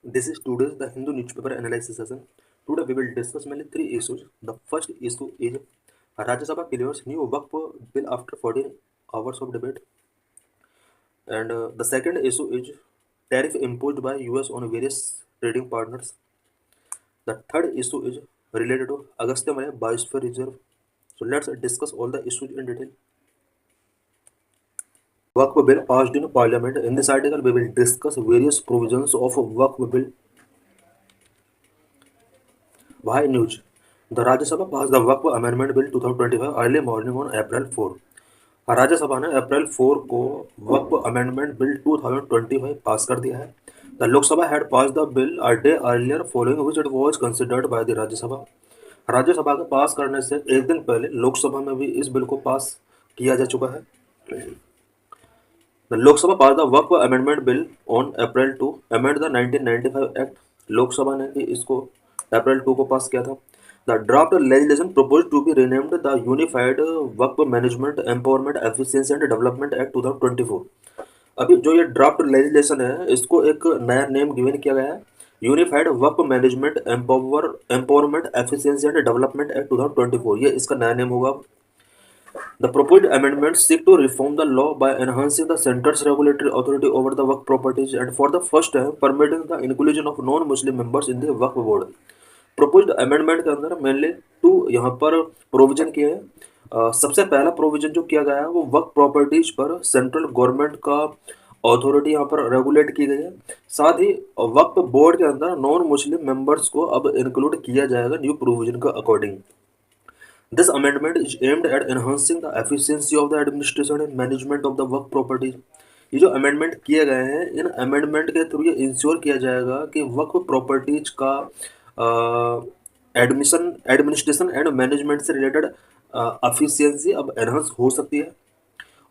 This is today's the Hindu newspaper analysis session. Today we will discuss mainly three issues. The first issue is Rajya Sabha clears new Waqf bill after 14 hours of debate, and the second issue is tariff imposed by US on various trading partners. The third issue is related to Agastya Malay Biosphere Reserve. So let's discuss all the issues in detail. Waqf bill passed in Parliament. In this article, we will discuss various provisions of Waqf bill. Why news? The Rajya Sabha passed the Waqf Amendment Bill 2025 early morning on April 4. राज्य सभा ने अप्रैल 4 को वक्फ amendment bill 2025 पास कर दिया है. The Lok Sabha had pass the bill a day earlier following which it was considered by the Rajya Sabha. Rajya Sabha के पास करने से एक दिन पहले लोकसभा में भी इस बिल को पास किया जा चुका है. The Lok Sabha pass the Waqf amendment bill on April 2 amend the 1995 act. Lok Sabha ने भी इसको अप्रैल 2 को पास किया था. The draft legislation proposed to be renamed the unified Waqf management empowerment efficiency and development act 2024. अभी जो ये ड्राफ्ट लेजिस्लेशन है इसको एक नया नेम गिवन किया गया है, unified Waqf management empowerment efficiency and development act 2024. ये इसका नया नेम होगा. The proposed amendments seek to reform the law by enhancing the center's regulatory authority over the Waqf properties and for the first time permitting the inclusion of non-Muslim members in the Waqf board. Proposed amendment के अंदर mainly to यहाँ पर provision किए हैं. सबसे पहला provision जो किया गया है वो वक्फ प्रॉपर्टीज पर सेंट्रल गवर्नमेंट का अथॉरिटी यहाँ पर रेगुलेट की गई है. साथ ही वक्फ बोर्ड के अंदर नॉन मुस्लिम मेंबर्स को अब इंक्लूड किया जाएगा न्यू प्रोविजन का according. This amendment is aimed at enhancing the efficiency of the administration and management of the work properties. ये जो अमेंडमेंट किए गए हैं इन अमेंडमेंट के थ्रू ये इंश्योर किया जाएगा कि वक्फ प्रॉपर्टीज का एडमिनिस्ट्रेशन एंड मैनेजमेंट से रिलेटेड एफिशिएंसी अब एनहांस हो सकती है.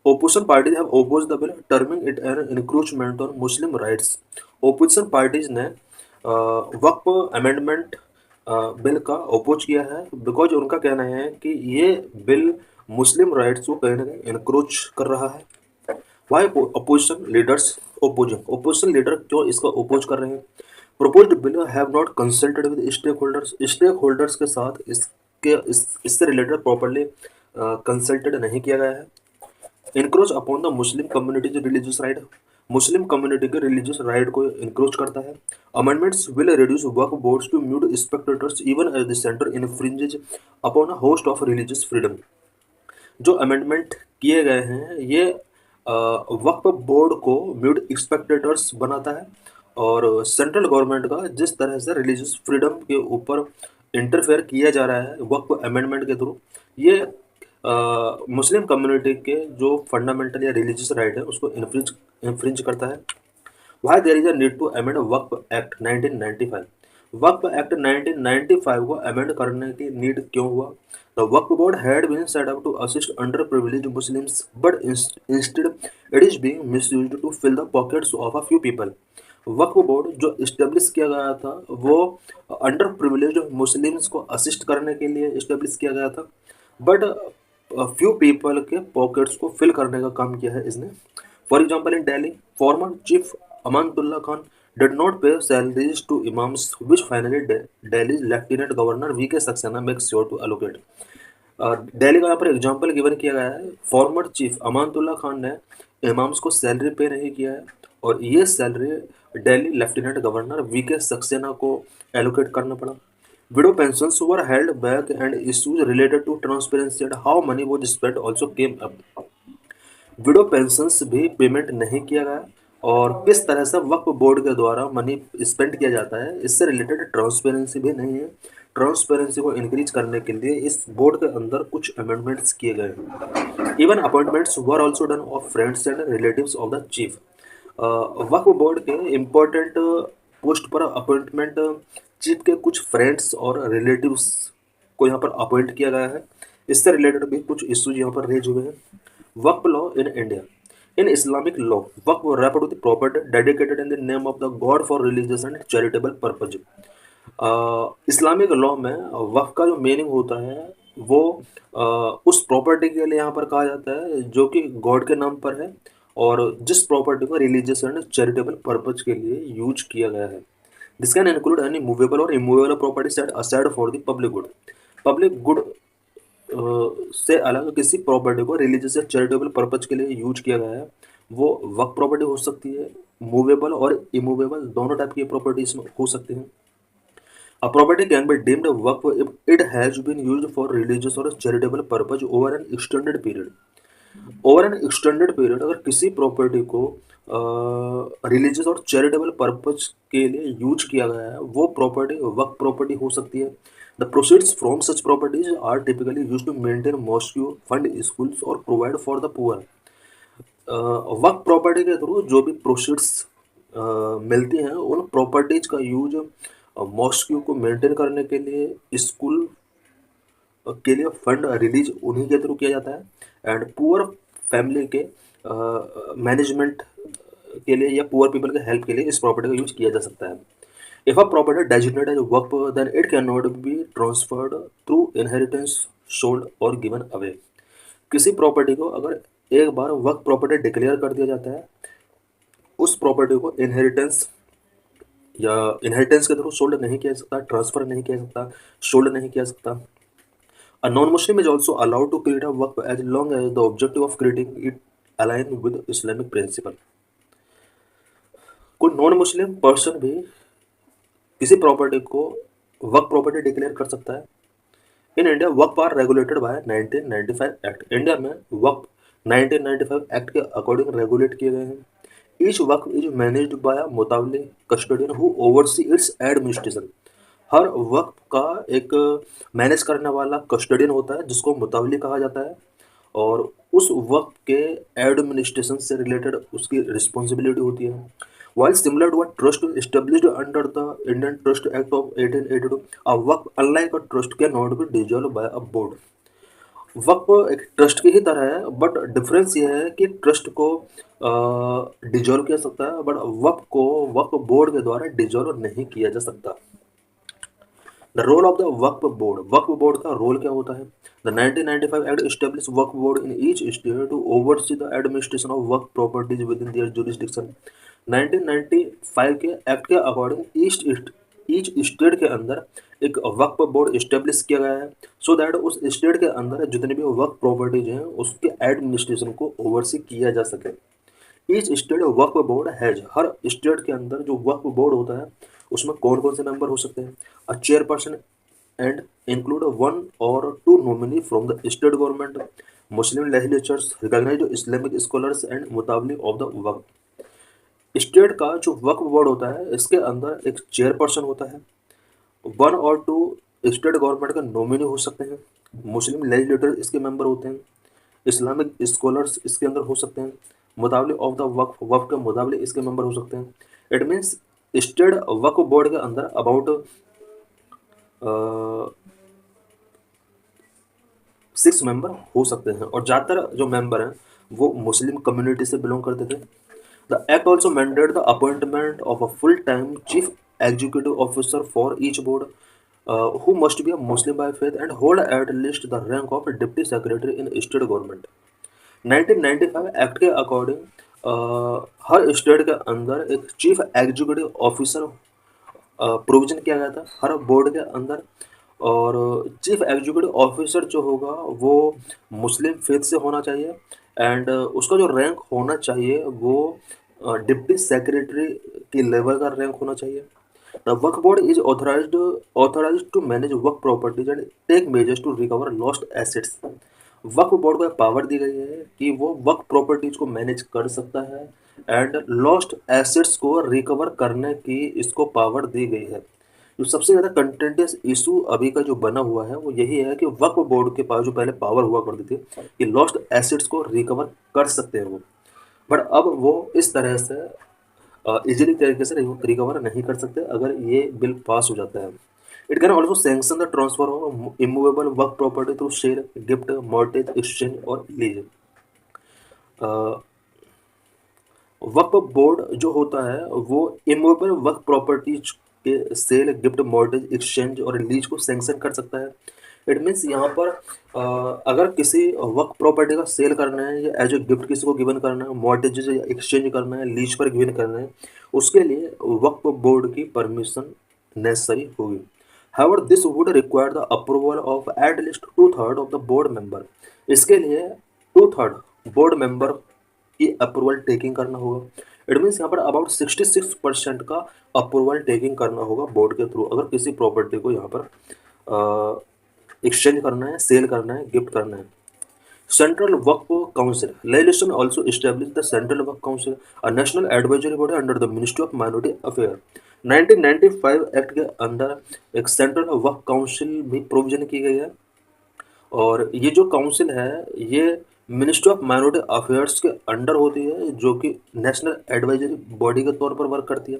Opposition parties have opposed the bill terming it an encroachment on Muslim rights. Opposition parties ने वक्फ अमेंडमेंट बिल का अपोज किया है बिकॉज उनका कहना है कि ये बिल मुस्लिम राइट्स को कहीं ना कहीं इनक्रोच कर रहा है. Why opposition leaders opposing. Opposition leader क्यों इसका अपोज कर रहे हैं? Proposed bill have not consulted with stakeholders. Stakeholders के साथ इससे रिलेटेड प्रॉपरली कंसल्टेड नहीं किया गया है. Encroach upon the Muslim communities religious right. Muslim community के रिलीजियस राइट को इनक्रोच करता है. Amendments will reduce waqf boards to mute spectators even as the centre infringes upon a host of religious freedom. जो amendment किए गए हैं ये waqf board को म्यूट स्पेक्टेटर्स बनाता है और सेंट्रल गवर्नमेंट का जिस तरह से रिलीजियस फ्रीडम के ऊपर इंटरफेयर किया जा रहा है वक्फ अमेंडमेंट के थ्रू ये मुस्लिम कम्युनिटी के जो फंडामेंटल या रिलीजियस राइट है उसको इन्फ्रिंज करता है. Why there is a need to amend Waqf act 1995. Waqf act 1995 को अमेंड करने की नीड क्यों हुआ? The Waqf board had been set up to assist underprivileged Muslims but instead it is being misused to fill the pockets of a few people. Waqf board जो establish किया गया था वो अंडर प्रिविलेज्ड मुस्लिम्स को assist करने के लिए establish किया गया था बट फ्यू पीपल के पॉकेट्स को फिल करने का काम किया है इसने. For example in Delhi former chief Amanatullah Khan did not pay salaries to imams which finally Delhi's Lieutenant Governor V.K. Saxena makes sure to allocate. Delhi का यहाँ पर एग्जाम्पल गिवन किया गया है. फॉर्मर चीफ अमानतुल्ला खान ने इमाम्स को सैलरी पे नहीं किया है और ये salary Delhi lieutenant governor VK. Saxena को एलोकेट करना पड़ा. Widow pensions were held back and issues related to transparency and how money was spent also came up. Window pensions भी पेमेंट नहीं किया गया और किस तरह से वक्फ बोर्ड के द्वारा मनी स्पेंड किया जाता है इससे रिलेटेड ट्रांसपेरेंसी भी नहीं है. ट्रांसपेरेंसी को इंक्रीज करने के लिए इस बोर्ड के अंदर कुछ अमेंडमेंट्स किए गए. Even appointments were also done of friends and relatives of the chief. Waqf board के इम्पोर्टेंट पोस्ट पर अपॉइंटमेंट चीफ के कुछ फ्रेंड्स और रिलेटिव्स को यहाँ पर अपॉइंट किया गया है. इससे रिलेटेड भी कुछ इश्यूज यहाँ पर रेज हुए हैं. Waqf law in India. In Islamic law waqf refer to the property dedicated in the name of the god for religious and charitable purpose. Islamic law में वक्फ का जो मीनिंग होता है वो उस प्रॉपर्टी के लिए यहाँ पर कहा जाता है जो कि गॉड के नाम पर है और जिस प्रॉपर्टी को रिलीजियस एंड चैरिटेबल पर्पज के लिए यूज किया गया है. This can include any movable और immovable property set aside for the public good. Public good से अलग किसी प्रॉपर्टी को रिलीजियस या चैरिटेबल पर्पज के लिए यूज किया गया है, वो वक्फ प्रॉपर्टी हो सकती है। मूवेबल और इमूवेबल दोनों टाइप की प्रॉपर्टीज हो सकती हैं। A property can be deemed work if it has been used for religious or charitable purpose over an extended period. Over N extended period अगर किसी प्रॉपर्टी को रिलीजियस और चैरिटेबल पर्पज के लिए यूज किया गया है, वो प्रॉपर्टी वक्फ प्रॉपर्टी हो सकती है। The proceeds from such properties are typically use to maintain mosque, fund schools और provide for the poor. Waqf property के थ्रू जो भी प्रोसीड्स मिलती हैं, उन प्रॉपर्टीज का यूज मॉस्क्यू को मेंटेन करने के लिए, स्कूल के लिए फंड रिलीज उन्हीं के थ्रू किया जाता है, एंड पुअर फैमिली के मैनेजमेंट के लिए या पुअर पीपल के हेल्प के लिए इस प्रॉपर्टी का यूज किया जा सकता है। If a property designated as Waqf then it cannot be transferred through inheritance, sold or given away. किसी प्रॉपर्टी को अगर एक बार वक्फ प्रॉपर्टी डिक्लेयर कर दिया जाता है, उस प्रॉपर्टी को इनहेरिटेंस या इनहेरिटेंस के थ्रू सोल्ड नहीं किया जा सकता, ट्रांसफर नहीं किया जा सकता, सोल्ड नहीं किया जा सकता। A non-Muslim is also allowed to create a waqf as long as the objective of creating it align with Islamic principle. कोई नॉन मुस्लिम पर्सन भी किसी प्रॉपर्टी को वक्फ प्रॉपर्टी डिक्लेयर कर सकता है। In India waqf are regulated by 1995 act. India में waqf 1995 act के according regulate किए गए हैं। Each waqf is managed by mutawalli custodian who oversee its administration. हर वक्फ का एक मैनेज करने वाला कस्टोडियन होता है जिसको मुतावली कहा जाता है, और उस वक्फ के एडमिनिस्ट्रेशन से रिलेटेड उसकी रिस्पॉन्सिबिलिटी होती है। While similar to a trust established under the Indian Trust Act of 1882, a Waqf unlike a trust cannot be dissolved by a board. वक्फ एक ट्रस्ट की ही तरह है, बट डिफरेंस ये है कि ट्रस्ट को डिजॉल्व किया सकता है, बट वक्फ को वक्फ बोर्ड के द्वारा डिजॉल्व नहीं किया जा सकता। The role of the Waqf board, Waqf board का रोल क्या होता है? The 1995 act establish Waqf board in each state to oversee the administration of Waqf properties within their jurisdiction. 1995 के एक्ट के अकॉर्डिंग ईच स्टेट के अंदर एक वक्फ बोर्ड इस्टेब्लिश किया गया है, सो दैट उस स्टेट के अंदर जितने भी वक्फ प्रॉपर्टीज हैं उसके एडमिनिस्ट्रेशन को ओवरसी किया जा सके। Each state Waqf board has, her state के अंदर जो वक्फ बोर्ड होता है उसमें कौन कौन से मेंबर हो सकते हैं? A chairperson and include 1 or 2 nominee from the state government, Muslim legislatures, recognised Islamic scholars and mutawalli of the waqf. State का जो वक्फ बोर्ड होता है इसके अंदर एक चेयरपर्सन होता है, 1 or 2 स्टेट गवर्नमेंट के नॉमिनी हो सकते हैं, मुस्लिम लेजिस्लेटर इसके मेंबर होते हैं, इस्लामिक स्कॉलर्स इसके अंदर हो सकते हैं, मुतावली ऑफ द वक्फ, वक्फ के मुतावली इसके मेंबर हो सकते हैं। It means state Waqf board के अंदर अबाउट 6 मेंबर हो सकते हैं, और ज़्यादातर जो मेंबर हैं वो मुस्लिम कम्युनिटी से बिलोंग करते थे। The act also mandate the appointment of a full time chief executive officer for each board who must be a Muslim by faith and hold at least the rank of deputy secretary in state government. 1995 act के according हर state के अंदर एक chief executive officer provision किया गया था हर board के अंदर, और चीफ एग्जीक्यूटिव ऑफिसर जो होगा वो मुस्लिम फेथ से होना चाहिए, एंड उसका जो रैंक होना चाहिए वो डिप्टी सेक्रेटरी की लेवल का रैंक होना चाहिए। The Waqf board is authorized to manage Waqf properties and take measures to recover lost assets. Waqf board को पावर दी गई है कि वो वक्फ प्रॉपर्टीज को मैनेज कर सकता है एंड लॉस्ट एसेट्स को रिकवर करने की इसको पावर दी गई है। जो सबसे ज़्यादा कंटेंटियस इशू अभी का जो बना हुआ है वो यही है कि वक्फ बोर्ड के पास जो पहले पावर हुआ करती थी कि लॉस्ट एसेट्स को रिकवर कर सकते हैं वो, बट अब वो इस तरह से इजीली तरीके से रिकवर नहीं कर सकते अगर ये बिल पास हो जाता है। It can also sanction the transfer of immovable work property through share, gift, mortgage, exchange और लीज। वक्फ बोर्ड जो होता है वो इमूवेबल वर्क प्रॉपर्टीज के सेल, गिफ्ट, मॉर्टेज, एक्सचेंज और लीज को सैंक्शन कर सकता है। इट मीन्स यहाँ पर अगर किसी वक्फ प्रॉपर्टी का सेल करना है या एज ए गिफ्ट किसी को गिवन करना है, मॉर्टगेज या एक्सचेंज करना है, लीज पर गिवन करना है, उसके लिए वक्फ बोर्ड की परमिशन नेसेसरी होगी। However, this would require the approval of at least two-third of the board member. इसके लिए टू-थर्ड बोर्ड मेंबर की अप्रूवल टेकिंग करना होगा। इट मीन्स यहाँ पर अबाउट 66% का अप्रूवल टेकिंग करना होगा बोर्ड के थ्रू, अगर किसी प्रॉपर्टी को यहाँ पर एक्सचेंज करना है, सेल करना है, गिफ्ट करना है। Central Waqf Council legislation also established the Central Waqf Council, a national advisory body under the Ministry of Minority Affairs. 1995 act के अंदर एक सेंट्रल वक्फ काउंसिल भी प्रोविजन की गई है, और ये जो काउंसिल है ये मिनिस्ट्री ऑफ माइनॉरिटी अफेयर्स के अंडर होती है, जो कि नेशनल एडवाइजरी बॉडी के तौर पर वर्क करती है।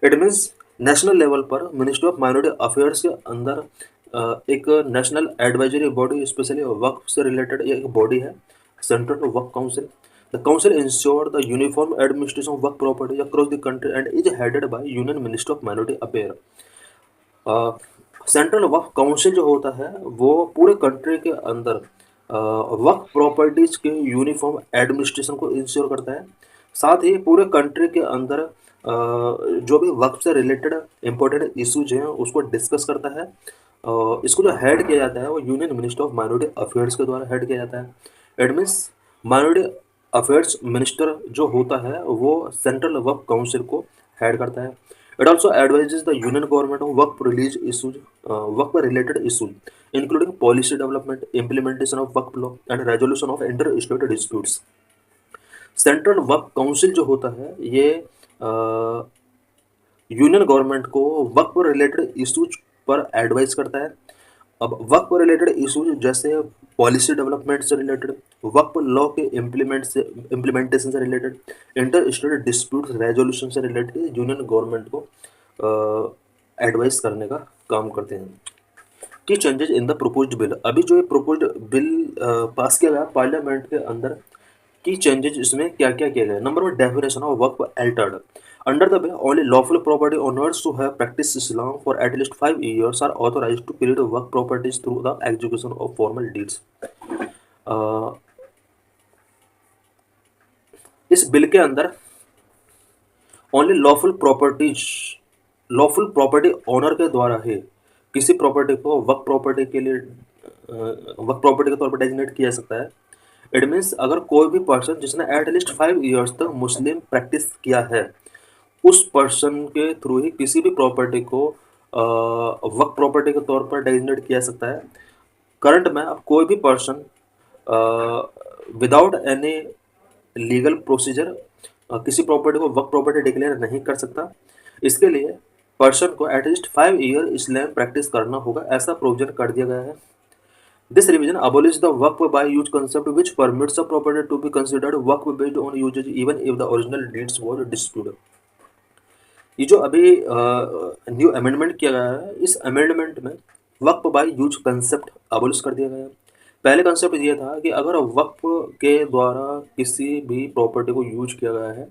इट मीन्स नेशनल लेवल पर मिनिस्ट्री ऑफ माइनॉरिटी अफेयर्स के अंदर एक नेशनल एडवाइजरी बॉडी स्पेशली वक्फ से रिलेटेड एक बॉडी है, central Waqf council. The council ensure the uniform administration of Waqf property across the country and is headed by union ministry of minority affair. Central Waqf council जो होता है वो पूरे country के अंदर वक्फ प्रॉपर्टीज के यूनिफॉर्म एडमिनिस्ट्रेशन को ensure करता है। साथ ही पूरे कंट्री के अंदर जो भी वक्फ से रिलेटेड इंपॉर्टेंट इश्यूज हैं उसको डिस्कस करता है। इसको जो हेड किया जाता है वो union minister of minority affairs के द्वारा हेड किया जाता है। It means minority affairs minister जो होता है वो सेंट्रल वक्फ काउंसिल को हेड करता है। It also advises the union government on work release issues, work related issues, including policy development, implementation of work law, and resolution of inter-state disputes. Central वर्क council जो होता है ये यूनियन गवर्नमेंट को work related issues पर advice करता है। अब वर्क रिलेटेड इश्यूज जैसे पॉलिसी डेवलपमेंट से रिलेटेड, वर्क लॉ के इम्प्लीमेंटेशन से related, inter state dispute resolution से रिलेटेड यूनियन गवर्नमेंट को एडवाइस करने का काम करते हैं। की changes in the proposed bill, अभी जो ये प्रोपोज्ड बिल पास किया गया पार्लियामेंट के अंदर, की चेंजेस इसमें क्या क्या किया गया। Number one, definition of work Altered. Under the bill, only lawful property owners who have practiced Islam for at least 5 years are authorized to create work properties through the execution of formal deeds. इस bill के अंदर only lawful property owner के द्वारा ही किसी property को work property के लिए work property के तौर पर डेजिग्नेट किया जा सकता है। इट मीन्स अगर कोई भी पर्सन जिसने एटलीस्ट 5 ईयर्स तक मुस्लिम प्रैक्टिस किया है उस पर्सन के थ्रू ही किसी भी प्रॉपर्टी को वर्क प्रॉपर्टी के तौर पर डेजिग्नेट किया जा सकता है। करंट में अब कोई भी person without any legal procedure किसी प्रॉपर्टी को वर्क प्रॉपर्टी डिक्लेयर नहीं कर सकता। इसके लिए पर्सन को एटलीस्ट 5 ईयर इस्लाम प्रैक्टिस करना होगा, ऐसा प्रोविजन कर दिया गया है। This revision abolishes the work by use concept which permits a property to be considered work based on usage even if the original deeds were disputed. ये जो अभी न्यू अमेंडमेंट किया गया है, इस अमेंडमेंट में वक्फ बाय यूज कंसेप्ट अबोलिश कर दिया गया है। पहले कंसेप्ट ये था कि अगर वक्फ के द्वारा किसी भी प्रॉपर्टी को यूज किया गया है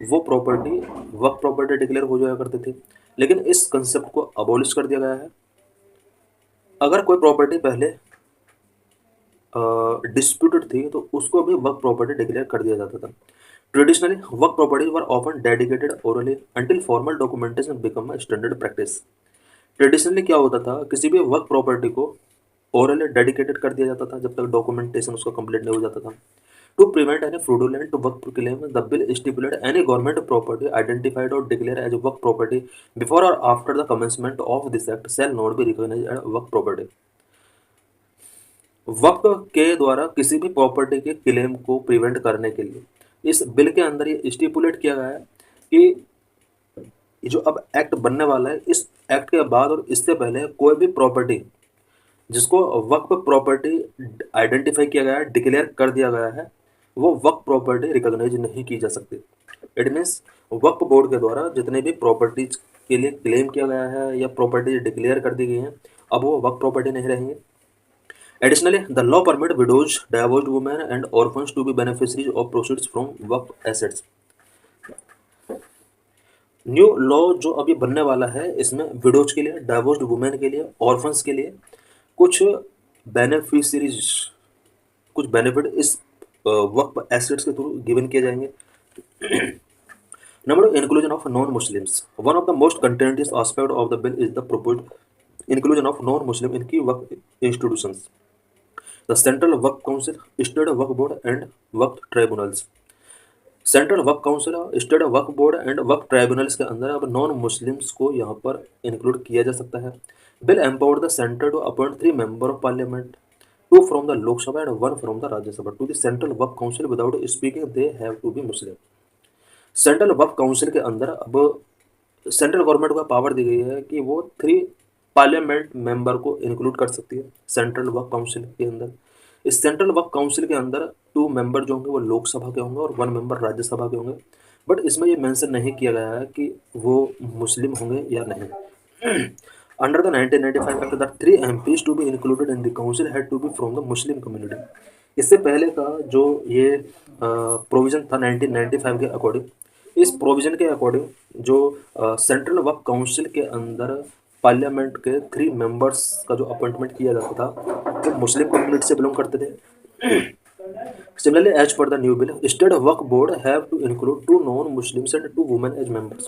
वो प्रॉपर्टी वक्फ प्रॉपर्टी डिक्लेयर हो जाया करते थे, लेकिन इस कंसेप्ट को अबोलिश कर दिया गया है। अगर कोई प्रॉपर्टी पहले डिस्प्यूटेड थी तो उसको भी वर्क प्रॉपर्टी डिक्लेयर कर दिया जाता था। Traditionally work properties were often dedicated orally until formal documentation become a standard practice. Traditionally क्या होता था, किसी भी वर्क प्रॉपर्टी को ओरली डेडिकेटेड कर दिया जाता था जब तक डॉक्यूमेंटेशन उसका कंप्लीट नहीं हो जाता था। To prevent any fraudulent work claim the bill stipulate any government property identified और declare as work property before और after the commencement of this act shall not be recognised as work property. Waqf के द्वारा किसी भी property के claim को prevent करने के लिए इस बिल के अंदर ये स्टिपुलेट किया गया है कि जो अब एक्ट बनने वाला है, इस एक्ट के बाद और इससे पहले कोई भी प्रॉपर्टी जिसको वक्फ प्रॉपर्टी आइडेंटिफाई किया गया है, डिक्लेयर कर दिया गया है, वो वक्फ प्रॉपर्टी रिकॉग्नाइज नहीं की जा सकती। इट मीन्स वक्फ बोर्ड के द्वारा जितने भी प्रॉपर्टीज के लिए क्लेम किया गया है या प्रॉपर्टी डिक्लेयर कर दी गई हैं, अब वो वक्फ प्रॉपर्टी नहीं रहेंगे। Additionally, the law permit widows, divorced women, and orphans to be beneficiaries of proceeds from work assets. New law जो अभी बनने वाला है इसमें विडोज के लिए, डाइवोर्स्ड वुमेन के लिए, ऑर्फन्स के लिए कुछ बेनिफिशियरीज कुछ बेनिफिट इस वक्फ एसेट्स के थ्रू गिवन किए जाएंगे। Number two, inclusion of non-Muslims. One of the most contentious aspect of the bill is the proposed inclusion of non-Muslim in key work institutions. The Central Work Council, State Work Board, and Work Tribunals. Central वर्क council, state work board and work tribunals के अंदर अब non Muslims को यहाँ पर include किया जा सकता है। Bill empowered the centre to appoint 3 member of parliament, 2 from the Lok Sabha and 1 from the Rajya Sabha to the central वर्क council without speaking they have to be Muslim. Central वर्क काउंसिल के अंदर अब सेंट्रल गवर्नमेंट को पावर दी गई है कि वो 3 पार्लियामेंट मेंबर को इंक्लूड कर सकती है सेंट्रल वर्क काउंसिल के अंदर। इस सेंट्रल वर्क काउंसिल के अंदर 2 मेंबर जो होंगे वो लोकसभा के होंगे और 1 मेंबर राज्यसभा के होंगे। बट इसमें ये मेंशन नहीं किया गया है कि वो मुस्लिम होंगे या नहीं। Under the 1995 act the 3 MPs to be included in the council had to be from the Muslim community. इससे पहले का जो ये प्रोविजन था 1995 के अकॉर्डिंग, इस प्रोविजन के अकॉर्डिंग जो सेंट्रल वर्क काउंसिल के अंदर पार्लियामेंट के 3 मेंबर्स का जो अपॉइंटमेंट किया जाता था वो मुस्लिम कम्युनिटी से बिलोंग करते थे। Similarly, as per the new bill, state work board have to include 2 non-Muslims and 2 women as members.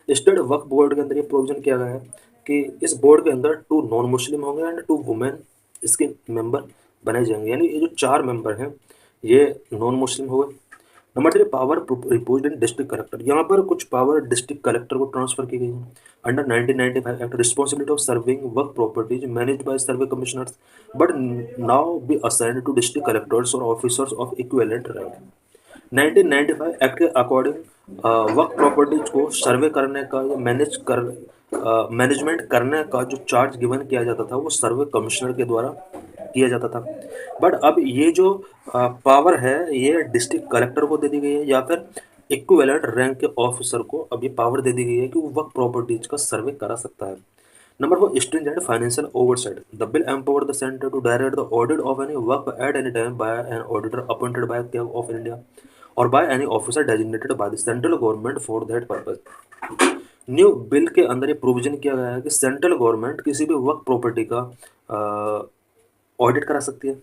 State work board के अंदर ये प्रोविजन किया गया है कि इस बोर्ड के अंदर 2 नॉन मुस्लिम होंगे एंड 2 वुमेन इसके मेंबर बनाए जाएंगे। यानी ये जो 4 मेंबर हैं ये नॉन मुस्लिम हो गए। Number 3, power repose in district collector. यहाँ पर कुछ पावर डिस्ट्रिक्ट कलेक्टर को ट्रांसफर की गई है। Under 1995 act, responsibility of serving work properties managed by survey commissioners but now be assigned to district collectors और officers of equivalent rank. 1995 act के according work properties को सर्वे करने का या मैनेजमेंट करने का जो चार्ज गिवन किया जाता था वो सर्वे कमिश्नर के द्वारा किया जाता था। बट अब ये जो पावर है ये डिस्ट्रिक्ट कलेक्टर को दे दी गई है या फिर इक्विवेलेंट रैंक के ऑफिसर को अब ये पावर दे दी गई है कि वो वर्क प्रॉपर्टीज का सर्वे करा सकता है। Number 4, stringent financial oversight. The bill empowered the center to direct the audit of any work at any time by an auditor appointed by the of India or by any officer designated by the central government for that purpose. New bill के अंदर ये provision किया गया है कि central government किसी भी work property का ऑडिट करा सकती है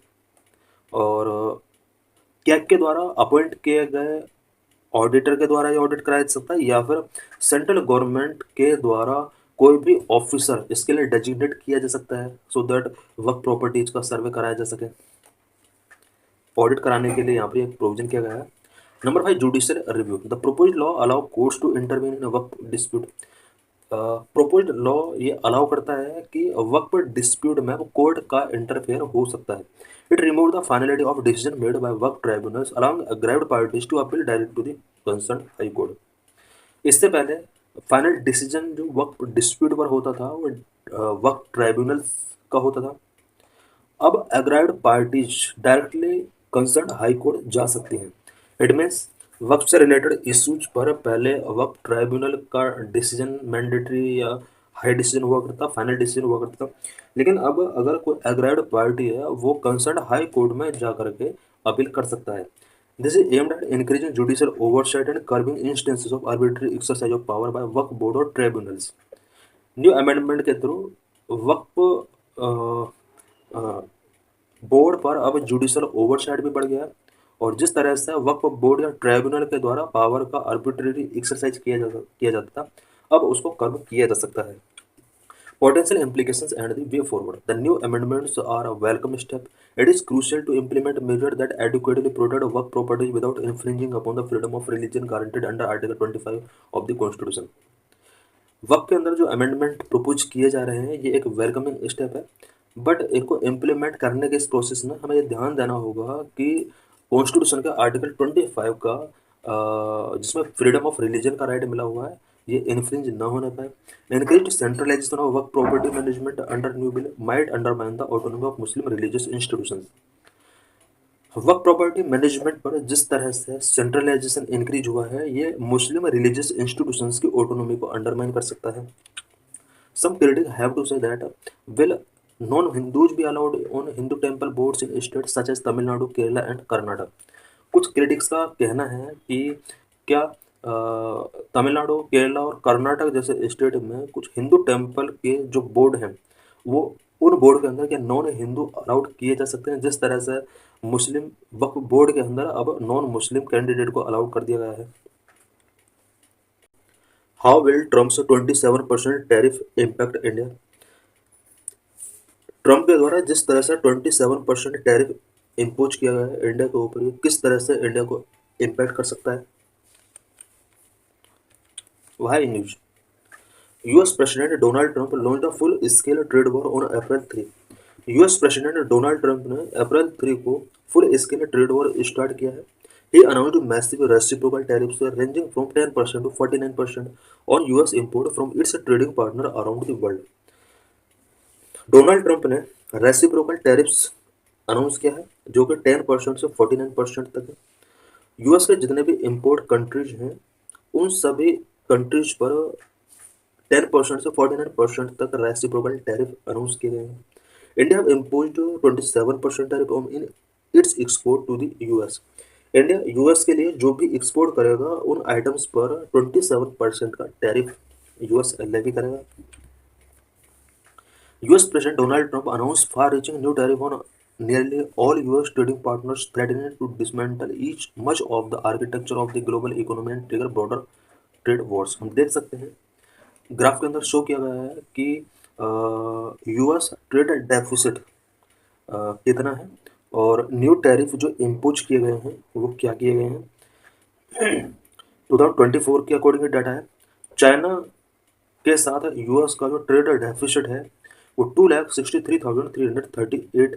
और कैग के द्वारा अपॉइंट किए गए ऑडिटर के द्वारा ये ऑडिट कराया जा सकता है या फिर सेंट्रल गवर्नमेंट के द्वारा कोई भी ऑफिसर इसके लिए डेजिग्नेट किया जा सकता है सो दैट वर्क प्रॉपर्टीज का सर्वे कराया जा सके। ऑडिट कराने के लिए यहाँ पर एक प्रोविजन किया गया है। Number 5, judicial review. The proposed law allow courts to intervene in work dispute. Proposed law ये अलाउ करता है कि वर्क डिस्प्यूट में कोर्ट का इंटरफेयर हो सकता है। It remove the finality of decision made by work tribunals allowing aggrieved parties to appeal direct to the concern high court. इससे पहले फाइनल डिसीजन जो वर्क डिस्प्यूट पर होता था वो वर्क ट्राइब्यूनल्स का होता था। अब aggrieved parties directly concern high court जा सकती हैं। इट मीन्स वक्त से रिलेटेड इश्यूज पर पहले वक्त ट्राइब्यूनल का डिसीजन मैंडेटरी या हाई डिसीजन हुआ करता, फाइनल डिसीजन हुआ करता। लेकिन अब अगर कोई एग्राइड पार्टी है वो कंसर्न हाई कोर्ट में जा करके अपील कर सकता है। This is aimed at increasing judicial oversight and curbing instances of arbitrary exercise of power bye Waqf board और ट्राइब्यूनल्स। न्यू अमेंडमेंट के थ्रू वक्फ बोर्ड पर अब जुडिशियल ओवरसाइट भी बढ़ गया है और जिस तरह से वक्फ बोर्ड या ट्राइब्यूनल के द्वारा पावर का आर्बिट्रेरी एक्सरसाइज किया जाता था अब उसको कर्व किया जा सकता है। Potential implications and the way forward. The new amendments are a welcome step. It is crucial to implement measures that adequately protect work properties without infringing upon the freedom of religion guaranteed under Article 25 of the Constitution. वक्त के अंदर जो amendment propose किए जा रहे हैं ये एक वेलकमिंग स्टेप है बट इनको इम्प्लीमेंट करने के इस प्रोसेस में हमें ये ध्यान देना होगा कि कॉन्स्टिट्यूशन का आर्टिकल 25 का जिसमें फ्रीडम ऑफ रिलीजन का राइट मिला हुआ है ये इन्फ्रिंज ना होने पाए। एनकरेज सेंट्रलाइजेशन ऑफ वर्क property management under new bill might undermine the autonomy of Muslim religious institutions. वर्क प्रॉपर्टी मैनेजमेंट पर जिस तरह से सेंट्रलाइजेशन इंक्रीज हुआ है ये मुस्लिम रिलीजियस इंस्टीट्यूशंस की ऑटोनॉमी को अंडरमाइन कर सकता है। Some critics have to say that will non-Hindus be allowed on Hindu temple boards in states such as Tamil Nadu, Kerala and Karnataka? कुछ क्रिटिक्स का कहना है कि क्या तमिलनाडु, केरला और कर्नाटक जैसे स्टेट में कुछ हिंदू टेम्पल के जो बोर्ड हैं वो उन बोर्ड के अंदर क्या नॉन हिंदू अलाउड किए जा सकते हैं, जिस तरह से मुस्लिम वक्फ बोर्ड के अंदर अब नॉन मुस्लिम कैंडिडेट को अलाउड कर दिया गया है। How will Trump's 27% tariff impact India? Trump के द्वारा जिस तरह से 27% टैरिफ इम्पोज किया गया है इंडिया के ऊपर, ये किस तरह से इंडिया को इम्पैक्ट कर सकता है? Why news. US president Donald Trump launch the full scale trade war on April 3। US president Donald Trump ने अप्रैल 3 को full scale trade war start किया है। He announced massive reciprocal tariffs ranging from 10% to 49% on US import from its trading partner around the world. Donald Trump ने reciprocal tariffs announce किया है जो कि 10% से 49% तक है। यूएस के जितने भी इंपोर्ट कंट्रीज हैं उन सभी कंट्रीज पर 10% से 49% तक रेसिप्रोकल टैरिफ अनाउंस किए गए हैं। India imposed 27% tariff on in its export to the US. India US के लिए जो भी एक्सपोर्ट करेगा उन आइटम्स पर 27% का टैरिफ यूएस लेवी करेगा। US President Donald Trump announced far-reaching new tariff on nearly all US trading partners, threatening to dismantle each much of the architecture of the global economy and trigger broader trade wars। हम देख सकते हैं graph के अंदर show किया गया है कि यूएस ट्रेड डेफिसिट कितना है और न्यू टैरिफ जो इम्पोज किए गए हैं वो क्या किए गए हैं। 2024 के अकॉर्डिंग डाटा है, चाइना के साथ यूएस का जो ट्रेड डेफिसिट है वो 2,63,338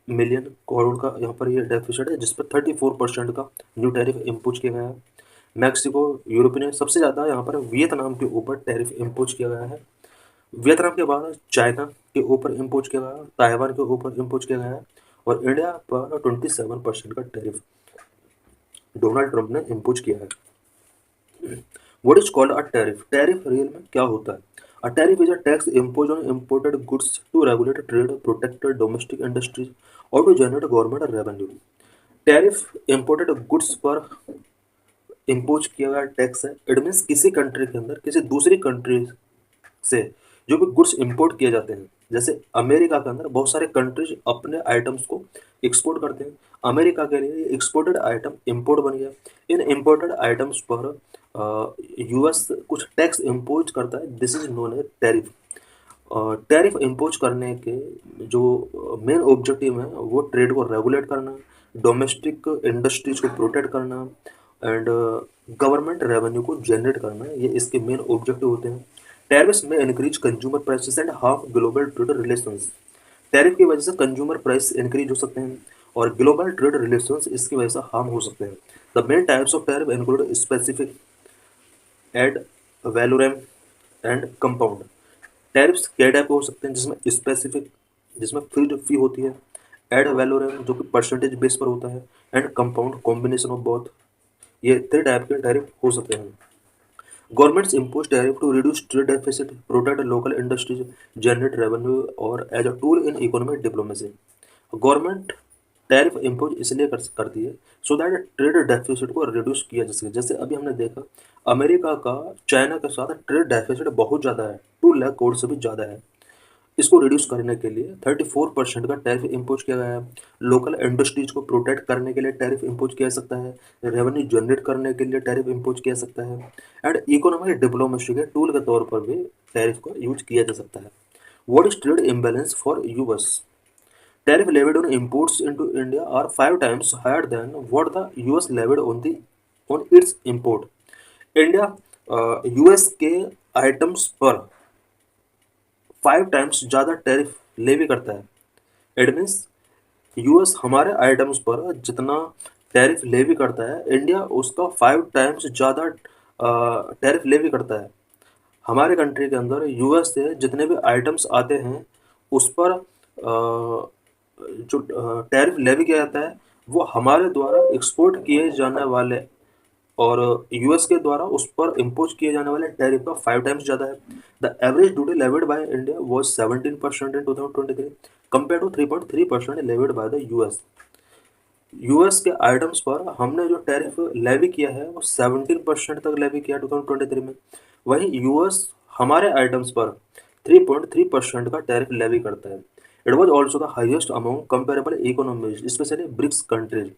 मिलियन करोड़ का यहाँ पर ये डेफिसिट है, जिस पर 34% का न्यू टैरिफ इम्पोज किया गया है। मैक्सिको, यूरोप ने सबसे ज़्यादा यहाँ पर वियतनाम के ऊपर टैरिफ इम्पोज किया गया है। वियतनाम के बाद चाइना के ऊपर इम्पोज किया गया, ताइवान के ऊपर इम्पोज किया गया है और इंडिया पर 27% का टैरिफ डोनाल्ड ट्रंप ने इम्पोज किया है। What is called a tariff? Tariff real में क्या होता है? A tariff is a tax imposed on imported goods to regulate trade, protect domestic industries or to generate government revenue. Tariff imported goods पर impose किया गया tax है। It means किसी country के अंदर किसी दूसरी कंट्री से जो भी गुड्स इंपोर्ट किए जाते हैं, जैसे अमेरिका के अंदर बहुत सारे कंट्रीज अपने आइटम्स को एक्सपोर्ट करते हैं। अमेरिका के लिए एक्सपोर्टेड आइटम इंपोर्ट बन गया। इन इंपोर्टेड आइटम्स पर यूएस कुछ टैक्स इम्पोज करता है, this is known as tariff. Tariff impose करने के जो मेन ऑब्जेक्टिव है वो ट्रेड को रेगुलेट करना, डोमेस्टिक इंडस्ट्रीज को प्रोटेक्ट करना एंड गवर्नमेंट रेवेन्यू को जनरेट करना, ये इसके मेन ऑब्जेक्टिव होते हैं। टैरिफ्स में increase consumer prices and harm global trade relations. Tariff की वजह से कंज्यूमर प्राइस इंक्रीज हो सकते हैं और ग्लोबल ट्रेड रिलेशंस इसकी वजह से हार्म हो सकते हैं। The main types of tariff include specific, ad valorem and compound. Tariffs कई टाइप के हो सकते हैं, जिसमें स्पेसिफिक जिसमें फिक्स्ड फी होती है, एड वैलोरम जो कि परसेंटेज बेस पर होता है and compound combination of both. ये 3 टाइप के टैरिफ हो सकते हैं। Governments impose tariff to reduce trade deficit, protect local industries, generate revenue और as a tool in economic diplomacy. Government tariff impose इसलिए करती है सो दैट ट्रेड डेफिसिट को रिड्यूस किया जा सके। जैसे अभी हमने देखा अमेरिका का चाइना के साथ ट्रेड डेफिसिट बहुत ज़्यादा है, 2 लाख करोड़ से भी ज़्यादा है। इसको रिड्यूस करने के लिए 34% का टैरिफ इम्पोज किया गया है। लोकल इंडस्ट्रीज को प्रोटेक्ट करने के लिए टैरिफ इम्पोज किया जा सकता है, रेवेन्यू जनरेट करने के लिए टैरिफ इम्पोज किया जा सकता है एंड इकोनॉमिक डिप्लोमेसी के टूल के तौर पर भी टैरिफ का यूज किया जा सकता है। What is trade imbalance for US? Tariff levied on imports into India are 5 times higher than what the US levied on its import. India US के आइटम्स पर 5 टाइम्स ज़्यादा टैरिफ लेवी करता है। इट मीन्स यूएस हमारे items पर जितना tariff levy करता है, इंडिया उसका 5 टाइम्स ज़्यादा टैरिफ लेवी करता है। हमारे कंट्री के अंदर यूएस से जितने भी आइटम्स आते हैं उस पर जो टैरिफ लेवी किया जाता है वो हमारे द्वारा एक्सपोर्ट किए जाने वाले और यूएस के द्वारा उस पर इम्पोज किए जाने वाले टैरिफ का 5 टाइम्स ज़्यादा है। The average duty levied by India was 17% in 2023 compare to 3.3% levied by the US. US के आइटम्स पर हमने जो टैरिफ लेवी किया है वो 17% तक लेवी किया 2023 में। वहीं यूएस हमारे आइटम्स पर 3.3% का टैरिफ लेवी करता है। It was also the highest among comparable economies especially BRICS countries.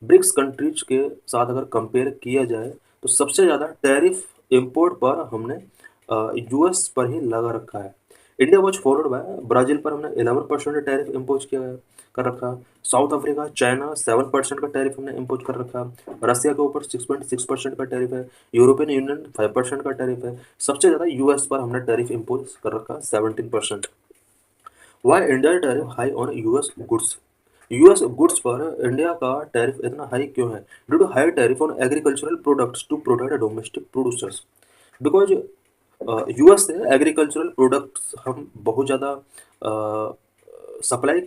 BRICS countries के साथ अगर कंपेयर किया जाए तो सबसे ज़्यादा टैरिफ इम्पोर्ट पर हमने यूएस पर ही लगा रखा है। India was followed by Brazil पर हमने 11% टैरिफ इम्पोज किया है कर रखा। साउथ अफ्रीका चाइना 7% का टैरिफ हमने इम्पोज कर रखा। रसिया के ऊपर 6.6% का टैरिफ है। यूरोपियन यूनियन 5% का टैरिफ है। सबसे ज़्यादा यूएस पर हमने टैरिफ इम्पोज कर रखा 17%। Why India tariff high on US goods. US goods पर इंडिया का टैरिफ इतना हाई क्यों है? Due to high tariff on agricultural products to protect domestic producers. Because US से एग्रीकल्चरल प्रोडक्ट्स हम बहुत ज़्यादा सप्लाई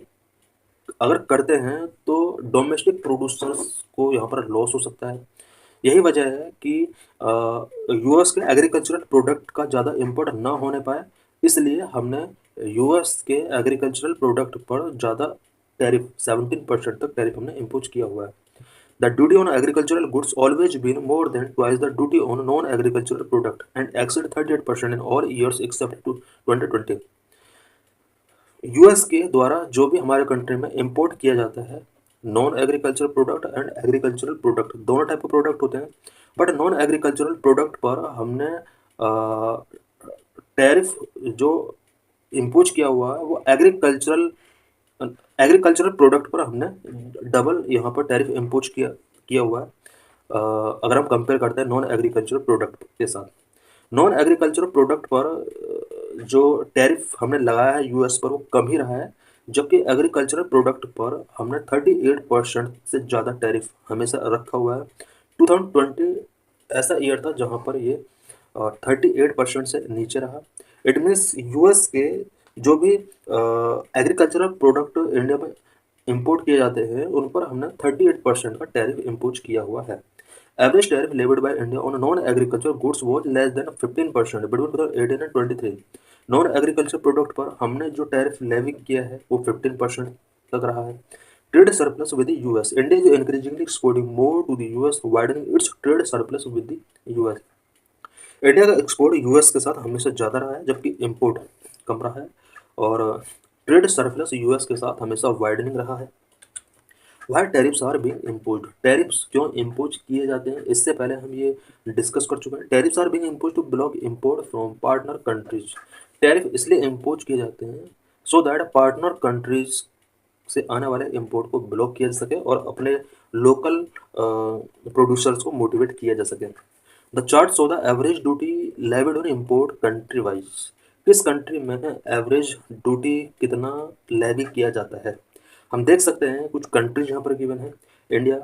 अगर करते हैं तो डोमेस्टिक प्रोड्यूसर्स को यहाँ पर लॉस हो सकता है। यही वजह है कि यूएस के एग्रीकल्चरल प्रोडक्ट का ज़्यादा इम्पोर्ट ना होने पाए, इसलिए हमने यूएस के एग्रीकल्चरल प्रोडक्ट पर ज़्यादा टैरिफ 17% तक टैरिफ हमने इम्पोज किया हुआ है। The duty on agricultural goods always been more than twice the duty on non agricultural product and exceed 38% in all years except to 2020। US के द्वारा जो भी हमारे कंट्री में इंपोर्ट किया जाता है, non agricultural product and agricultural product दोनों टाइप के प्रोडक्ट होते हैं, बट नॉन एग्रीकल्चरल प्रोडक्ट पर हमने टैरिफ जो इम्पोज किया हुआ है वो एग्रीकल्चरल प्रोडक्ट पर हमने डबल यहाँ पर टैरिफ इम्पोज किया हुआ है। अगर हम कंपेयर करते हैं नॉन एग्रीकल्चरल प्रोडक्ट के साथ, नॉन एग्रीकल्चरल प्रोडक्ट पर जो टैरिफ हमने लगाया है यूएस पर वो कम ही रहा है, जबकि एग्रीकल्चरल प्रोडक्ट पर हमने 38% से ज़्यादा टैरिफ हमेशा रखा हुआ है। 2020 ऐसा ईयर था जहाँ पर ये 38% से नीचे रहा। इट मीन्स यूएस के जो भी एग्रीकल्चरल प्रोडक्ट इंडिया में इंपोर्ट किए जाते हैं उन पर हमने 38% का टैरिफ इम्पोज किया हुआ है। Average tariff levied by India on non agriculture goods was less than 15% between 2018 and 23। Non agriculture product पर हमने जो टैरिफ लेवी किया है वो 15% तक रहा है। Trade surplus with the US, India is increasingly exporting more to the US, widening its trade surplus with the US. India का एक्सपोर्ट यूएस के साथ हमेशा ज़्यादा रहा है जबकि इम्पोर्ट कम रहा है, और ट्रेड सरप्लस यूएस के साथ हमेशा वाइडनिंग रहा है। Why tariffs are being impose, tariffs क्यों इम्पोज किए जाते हैं इससे पहले हम ये डिस्कस कर चुके हैं। Tariffs are being impose to block import from partner countries. Tariff इसलिए इम्पोज किए जाते हैं सो दैट पार्टनर कंट्रीज से आने वाले इम्पोर्ट को ब्लॉक किया जा सके और अपने लोकल प्रोड्यूसर्स को मोटिवेट किया जा सके। The chart show the average duty levied on import country wise. किस कंट्री में एवरेज ड्यूटी कितना लेवी किया जाता है हम देख सकते हैं। कुछ कंट्रीज यहाँ पर गिवन है, India,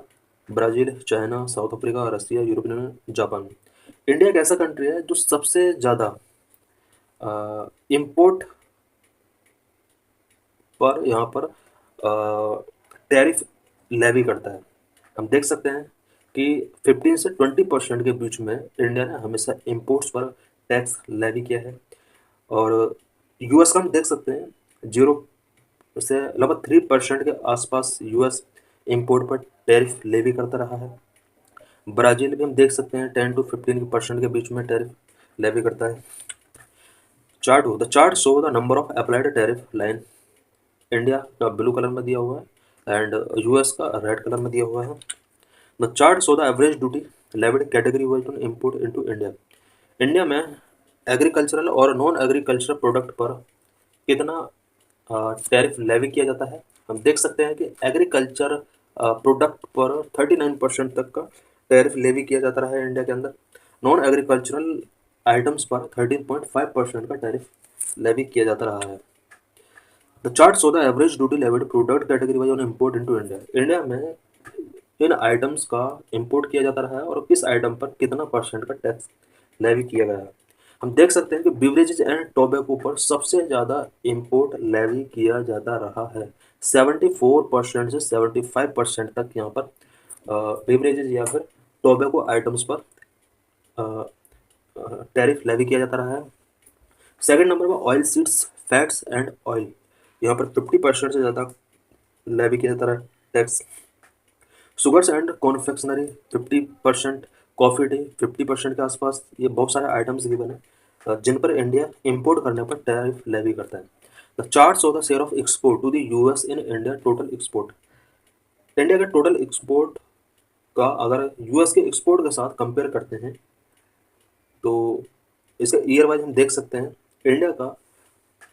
Brazil, China, South Africa, Russia, European Union, Japan. India एक ऐसा कंट्री है जो सबसे ज़्यादा इम्पोर्ट पर यहाँ पर टैरिफ लेवी करता है। हम देख सकते हैं कि 15 से 20% के बीच में इंडिया ने हमेशा इम्पोर्ट्स पर टैक्स लेवी किया है, और यूएस का हम देख सकते हैं 0 से लगभग 3% के आसपास यूएस इंपोर्ट पर टैरिफ लेवी करता रहा है। ब्राज़ील भी हम देख सकते हैं 10 to 15% के बीच में टैरिफ लेवी करता है। चार्ट हो the chart show the number of applied tariff line. India का ब्लू कलर में दिया हुआ है एंड यूएस का रेड कलर में दिया हुआ है। The chart show the average duty levied category wise on import into India. India में एग्रीकल्चरल और नॉन एग्रीकल्चरल प्रोडक्ट पर कितना टैरिफ लेवी किया जाता है। हम देख सकते हैं कि एग्रीकल्चर प्रोडक्ट पर 39% तक का टैरिफ लेवी किया जाता रहा है इंडिया के अंदर। नॉन एग्रीकल्चरल आइटम्स पर 13.5% का टैरिफ लेवी किया जाता रहा है। The chart show the average duty levied product category wise on import into India. India में इन आइटम्स का इंपोर्ट किया जाता रहा है और किस आइटम पर कितना परसेंट का टैक्स लेवी किया गया है। हम देख सकते हैं कि बिवरेजेस एंड टोबैको पर सबसे ज़्यादा इंपोर्ट लेवी किया जाता रहा है। 74% से 75% तक यहाँ पर बिवरेजेस या फिर टोबैको आइटम्स पर टैरिफ लेवी किया जाता रहा है। सेकंड नंबर पर oil seeds, fats and oil, यहाँ पर 50% से ज़्यादा लेवी किया जाता रहा है tax. Sugars and confectionery 50%, coffee tea 50% के आसपास। ये बहुत सारे आइटम्स गिवन है जिन पर इंडिया इंपोर्ट करने पर टैरिफ लेवी करता है। The chart show the share of export to the US in India total export. India के टोटल एक्सपोर्ट का अगर यूएस के एक्सपोर्ट के साथ कंपेयर करते हैं तो इसका ईयर वाइज हम देख सकते हैं। इंडिया का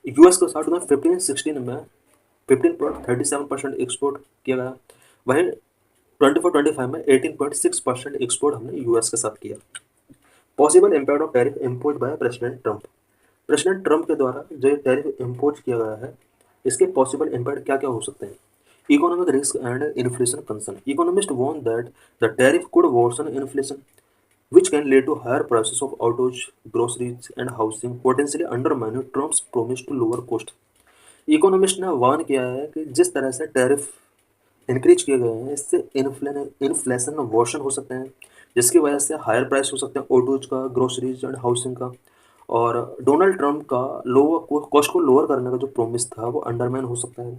यूएस के साथ 2015-16 में 15.37% एक्सपोर्ट किया गया। वहीं 24-25 में 18.6% एक्सपोर्ट हमने यूएस के साथ किया। Possible impact of tariff impose by president Trump. President Trump के द्वारा जो ये टैरिफ इम्पोज किया गया है, इसके पॉसिबल इम्पैक्ट क्या क्या हो सकते हैं। Economic risk and inflation concern. Economist warn that the tariff could worsen inflation which can lead to higher prices of autos, groceries and housing, potentially undermining Trump's promise to lower cost। Economist ने warn किया है कि जिस तरह से tariff increase किए गए हैं, इससे इन्फ्लेशन वर्सन हो सकते हैं, जिसकी वजह से हायर प्राइस हो सकते हैं ऑटोज का, ग्रोसरीज एंड हाउसिंग का। और डोनाल्ड ट्रंप का लोअर कॉस्ट को लोअर करने का जो प्रॉमिस था वो अंडरमाइन हो सकता है।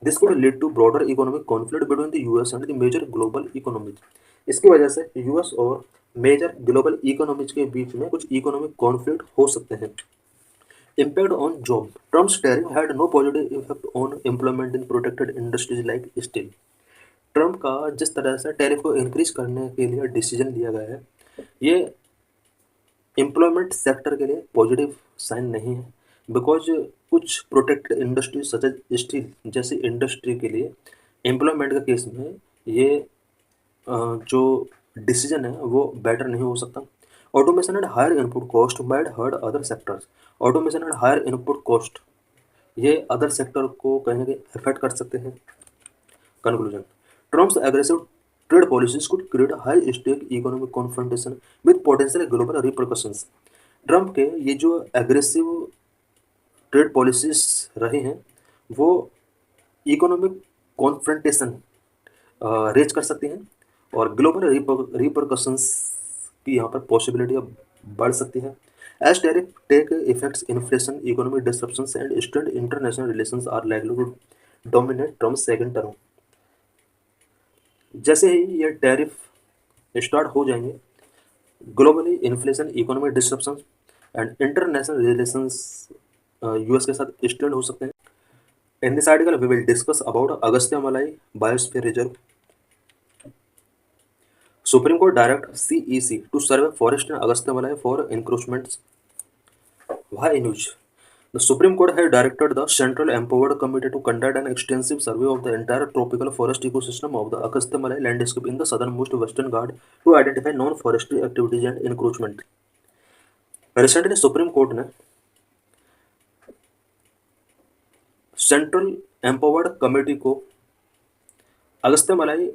This could lead to broader economic conflict between the US and the major global economies. इसकी वजह से यूएस और मेजर ग्लोबल इकोनॉमीज के बीच में कुछ इकोनॉमिक कॉन्फ्लिक्ट हो सकते हैं। Impact on job. Trump's tariff had no positive effect on employment in protected industries like steel। Trump का जिस तरह से टैरिफ को इंक्रीज करने के लिए डिसीजन लिया गया है, ये एम्प्लॉयमेंट सेक्टर के लिए पॉजिटिव साइन नहीं है, बिकॉज कुछ protected industry such as steel जैसी इंडस्ट्री के लिए एम्प्लॉयमेंट के केस में ये जो डिसीजन है वो बेटर नहीं हो सकता। Automation and higher input cost might hurt other sectors. Automation and higher input cost ये अदर सेक्टर को कहीं ना कहीं अफेक्ट कर सकते हैं। Conclusion. Trump's aggressive trade policies could create high stake economic confrontation with potential global repercussions. Trump के ये जो एग्रेसिव ट्रेड पॉलिसीज रहे हैं वो इकोनॉमिक कॉन्फ्रंटेशन रेज कर सकती हैं और ग्लोबल रिपरकशंस की यहाँ पर पॉसिबिलिटी अब बढ़ सकती है। As tariff take effects inflation, economic disruptions and strained international relations are likely to dominate Trump second term. जैसे ही ये टैरिफ स्टार्ट हो जाएंगे, globally inflation, economic disruption and international relations US के साथ स्ट्रेंड हो सकते हैं। In this article we will discuss about Agastya Malai biosphere reserve. Supreme Court direct CEC to survey forest in Agastya Malay for encroachments. Why news? The Supreme Court had directed the Central Empowered Committee to conduct an extensive survey of the entire tropical forest ecosystem of the Agastya Malay landscape in the southernmost Western Ghats to identify non-forestry activities and encroachment. Recently, Supreme Court ने central empowered committee को Agastya Malai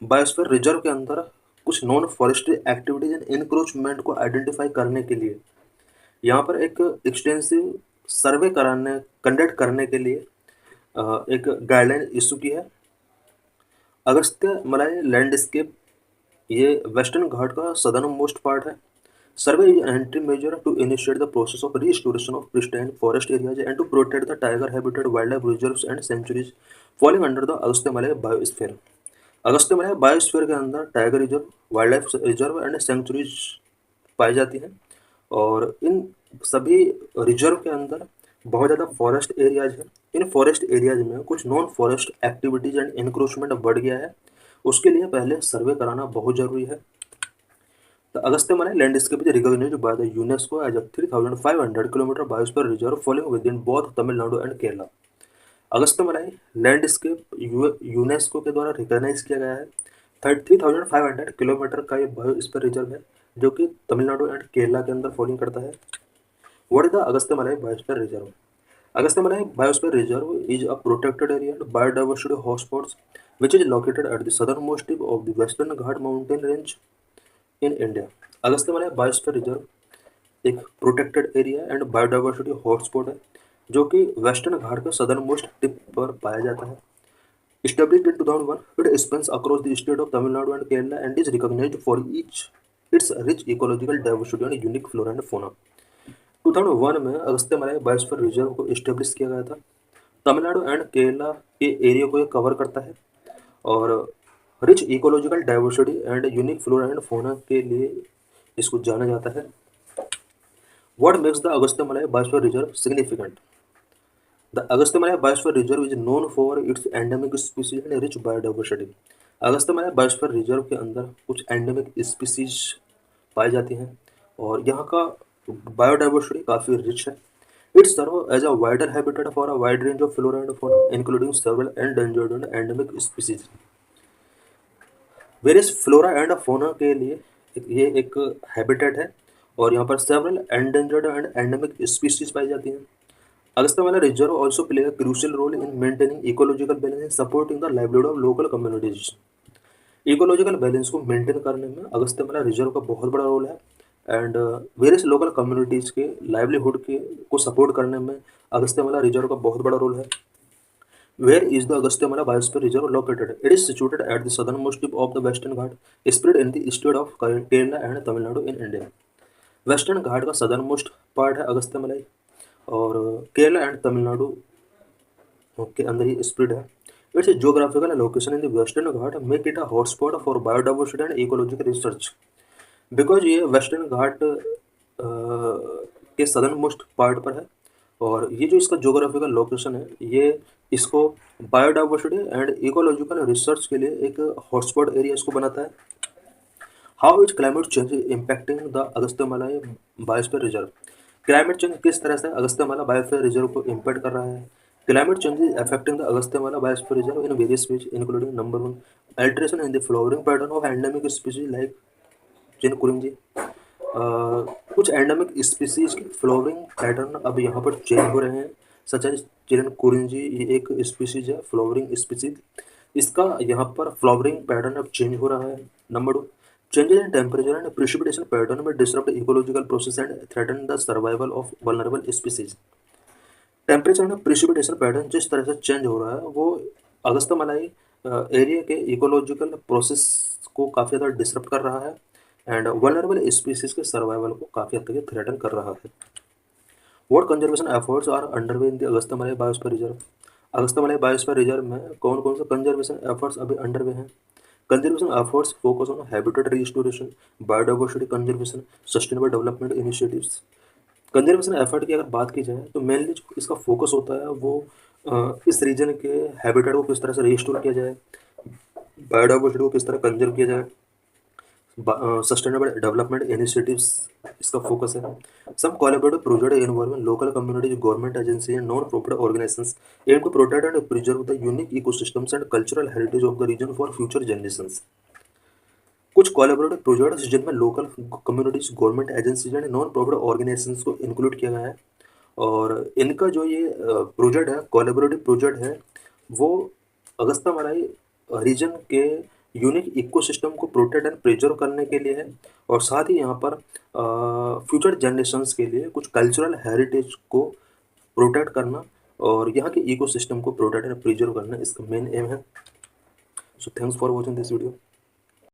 biosphere reserve के अंदर कुछ non forestry activities and encroachment को identify करने के लिए यहाँ पर एक एक्सटेंसिव सर्वे कंडक्ट करने के लिए एक गाइडलाइन इशू की है। अगस्त्य मलाई लैंडस्केप ये वेस्टर्न घाट का सदर्न मोस्ट पार्ट है। Survey is an entry measure to initiate the process of restoration of pristine forest areas and to protect the tiger habitat wildlife reserves and sanctuaries falling under the Agastya Malai biosphere. Agastya Malai biosphere के अंदर tiger reserve, wildlife reserve and sanctuaries पाई जाती हैं और इन सभी reserve के अंदर बहुत ज़्यादा फॉरेस्ट एरियाज हैं। इन फॉरेस्ट एरियाज में कुछ non forest activities and encroachment बढ़ गया है, उसके लिए पहले सर्वे कराना बहुत ज़रूरी है। The Agastya Malai landscape is recognised by the UNESCO as a 3500 kilometre biosphere reserve falling within both Tamil Nadu and Kerala. Agastya Malai landscape UNESCO के द्वारा रिकॉग्नाइज किया गया है। 33,500 किलोमीटर का ये बायोस्फीयर रिजर्व है जो कि तमिलनाडु एंड केरला के अंदर फॉलिंग करता है। What is the Agastya Malai biosphere reserve? Agastya Malai biosphere reserve is a protected area and biodiversity hotspots which is located at the southernmost tip of the Western Ghat mountain range in India। Agastya Malai biosphere reserve एक protected area and biodiversity hotspot है जो कि western घाट के southern most tip पर पाया जाता है। Established in 2001, it spans across the state of Tamil Nadu and Kerala and is recognized for its rich ecological diversity and unique flora and fauna। 2001 में Agastya Malai biosphere reserve को establish किया गया था। Tamil Nadu and Kerala के एरिया को ये कवर करता है और rich ecological diversity and unique flora and fauna के लिए इसको जाना जाता है। What makes the Agastya Malai biosphere reserve significant? The Agastyamala biosphere reserve is known for its endemic species and rich biodiversity. Agastyamala biosphere reserve के अंदर कुछ एंडेमिक स्पीसीज पाई जाती हैं और यहाँ का बायोडाइवर्सिटी काफ़ी रिच है। It serves as a wider habitat for a wide range of flora and fauna, including several endangered and endemic species. Various flora and fauna के लिए ये एक हैबिटेट है और यहाँ पर several endangered and endemic species पाई जाती हैं। Agastyamala reserve also play a crucial role in maintaining ecological balance and supporting the livelihood of local communities. Ecological balance को मेंटेन करने में अगस्त्यमाला रिजर्व का बहुत बड़ा रोल है एंड वेरियस लोकल कम्युनिटीज़ के लाइवलीहुड के को सपोर्ट करने में अगस्त्यमाला रिजर्व का बहुत बड़ा रोल है। Where is the Agasthyamala Biosphere Reserve located? It is situated at the southernmost tip of the Western Ghat, spread in the state of Kerala and Tamil Nadu in India. Western Ghat का southern part है अगस्त्यमलाई और Kerala and Tamil Nadu के अंदर ही spread है। It's geographical location in the western Ghat make it a hotspot for biodiversity and ecological research. Because ये western घाट के southern most part पर है और ये जो इसका जोग्राफिकल लोकेशन है ये इसको बायोडाइवर्सिटी एंड इकोलॉजिकल रिसर्च के लिए एक हॉटस्पॉट एरिया इसको बनाता है। How is climate change impacting the Agastyamala biosphere reserve. Climate change किस तरह से अगस्त्यमाला बायोस्फीयर रिजर्व को इम्पैक्ट कर रहा है। Climate change is affecting the Agastyamala biosphere reserve in various ways including number 1 alteration in the flowering pattern of endemic species like Chinkurinji. कुछ endemic species के flowering pattern अब यहाँ पर चेंज हो रहे हैं सच एज चिरनकुरिंजी। ये एक स्पीसीज है फ्लावरिंग स्पीसीज, इसका यहाँ पर फ्लावरिंग पैटर्न अब चेंज हो रहा है। Number 2 changes in temperature and precipitation pattern में disrupt ecological process and threaten the survival of vulnerable species. Temperature and precipitation pattern जिस तरह से चेंज हो रहा है वो अगस्त्यमालाई एरिया के इकोलॉजिकल प्रोसेस को काफ़ी ज़्यादा डिसरप्ट कर रहा है एंड वल्नरेबल स्पीसीज के सर्वाइवल को काफ़ी हद तक थ्रेटन कर रहा है। What conservation efforts are underway in the Agastyamalai biosphere reserve. अगस्त्यमालाई biosphere reserve में कौन कौन सा कंजर्वेशन एफर्ट्स अभी अंडरवे हैं। Conservation efforts focus on habitat restoration, biodiversity conservation, sustainable development initiatives. Conservation effort की अगर बात की जाए तो मेनली जो इसका फोकस होता है वो इस रीजन के हैबिटेट को किस तरह से रिस्टोर किया जाए, बायोडाइवर्सिटी को किस तरह कंजर्व किया जाए, सस्टेनेबल डेवलपमेंट इनिशिएटिव्स इसका फोकस है। Some collaborative project involving local communities, government agency and non profit organisations aim to protect and preserve the unique ecosystems and cultural heritage of the region for future generations. कुछ collaborative projects जिनमें local communities, government agencies and non profit organisations को include किया गया है और इनका जो ये प्रोजेक्ट है, कोलैबोरेटिव प्रोजेक्ट है, वो अगस्त्यमालाई रीजन के यूनिक इकोसिस्टम को प्रोटेक्ट एंड प्रिजर्व करने के लिए है और साथ ही यहाँ पर फ्यूचर जनरेशंस के लिए कुछ कल्चरल हेरिटेज को प्रोटेक्ट करना और यहाँ के इकोसिस्टम को प्रोटेक्ट एंड प्रिजर्व करना इसका मेन एम है। So thanks for watching this video.